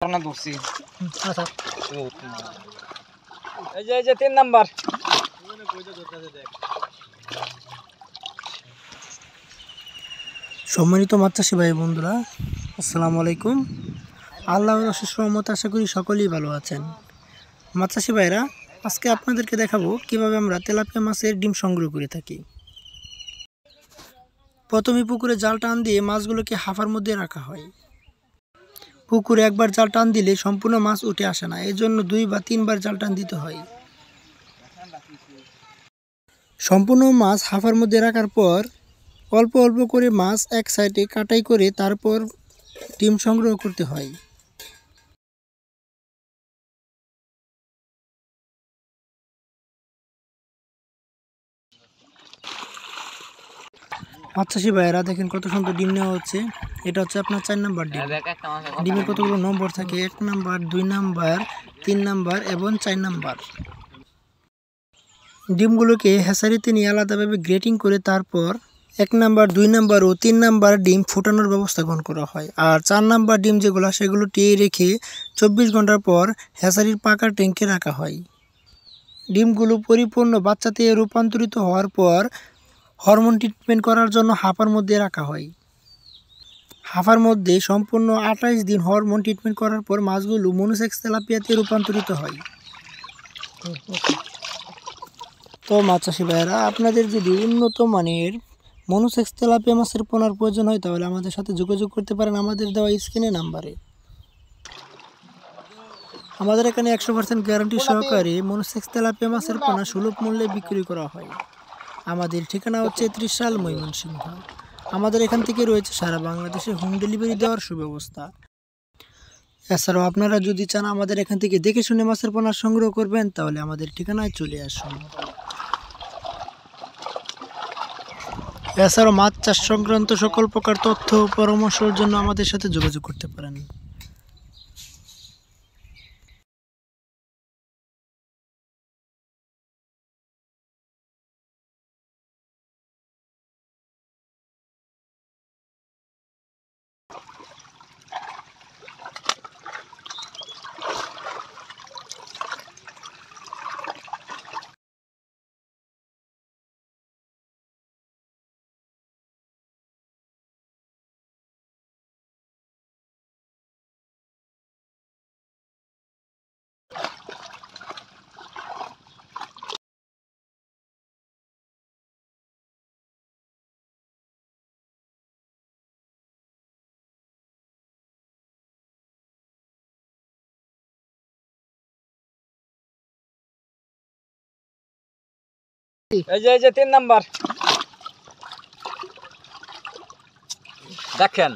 না ধরছি। আচ্ছা এই যে 3 নাম্বার। সম্মানিত মাছ চাষি ভাই বন্ধুরা, আসসালামু আলাইকুম। আল্লাহর অশেষ রহমত, আশা করি সকলেই ভালো আছেন। মাছ চাষি ভাইরা, আজকে আপনাদেরকে দেখাবো কিভাবে আমরা তেলাপিয়া মাছের ডিম সংগ্রহ করে থাকি। প্রথমে পুকুরে জাল টান দিয়ে মাছগুলোকে হাফার মধ্যে রাখা হয়। পুকুরে একবার জাল টান দিলে সম্পূর্ণ মাছ উঠে আসে না, এই জন্য 2 বা 3 বার জাল টান দিতে হয়। সম্পূর্ণ মাছ হাফার মধ্যে রাখার পর অল্প অল্প করে মাছ এক সাইডে কাটাই করে তারপর ডিম সংগ্রহ করতে হয়। মাছ চাষি ভাইয়েরা দেখেন কত সুন্দর ডিম নেওয়া হচ্ছে। এটা হচ্ছে আপনার 4 নাম্বার ডিম। ডিমের কতগুলো নম্বর থাকে, 1 নাম্বার, 2 নাম্বার, 3 নাম্বার এবং 4 নাম্বার। ডিমগুলোকে হ্যাচারিতে নিয়ে আলাদাভাবে গ্রেটিং করে তারপর 1 নাম্বার, 2 নাম্বার ও 3 নাম্বার ডিম ফোটানোর ব্যবস্থা গ্রহণ করা হয়। আর 4 নাম্বার ডিম যেগুলো সেগুলো টিয়ে রেখে 24 ঘন্টার পর হ্যাচারির পাকা ট্যাঙ্কে রাখা হয়। ডিমগুলো পরিপূর্ণ বাচ্চাতে রূপান্তরিত হওয়ার পর হরমোন ট্রিটমেন্ট করার জন্য হাফার মধ্যে রাখা হয়। হাফার মধ্যে সম্পূর্ণ 28 দিন হরমোন ট্রিটমেন্ট করার পর মাছগুলো মনোসেক্স তেলাপিয়াতে রূপান্তরিত হয়। তো মাছ চাষি ভাইয়েরা, আপনাদের যদি উন্নত মানের মনোসেক্স তেলাপিয়া মাছের পোনার প্রয়োজন হয় তাহলে আমাদের সাথে যোগাযোগ করতে পারেন আমাদের দেওয়া স্ক্রিনে নাম্বারে। আমাদের এখানে 100% গ্যারান্টি সহকারে মনোসেক্স তেলাপিয়া মাছের পোনা সুলভ মূল্যে বিক্রি করা হয়। আমাদের ঠিকানা হচ্ছে 30 সাল ময়মনসিংহ। আমাদের এখান থেকে রয়েছে সারা বাংলাদেশে হোম ডেলিভারি দেওয়ার সুব্যবস্থা। এছাড়াও আপনারা যদি চান আমাদের এখান থেকে দেখে শুনে মাছের পোনা সংগ্রহ করবেন তাহলে আমাদের ঠিকানায় চলে আসুন। এছাড়াও মাছ চাষ সংক্রান্ত সকল প্রকার তথ্য ও পরামর্শের জন্য আমাদের সাথে যোগাযোগ করতে পারেন। এই যে 3 নাম্বার। দেখেন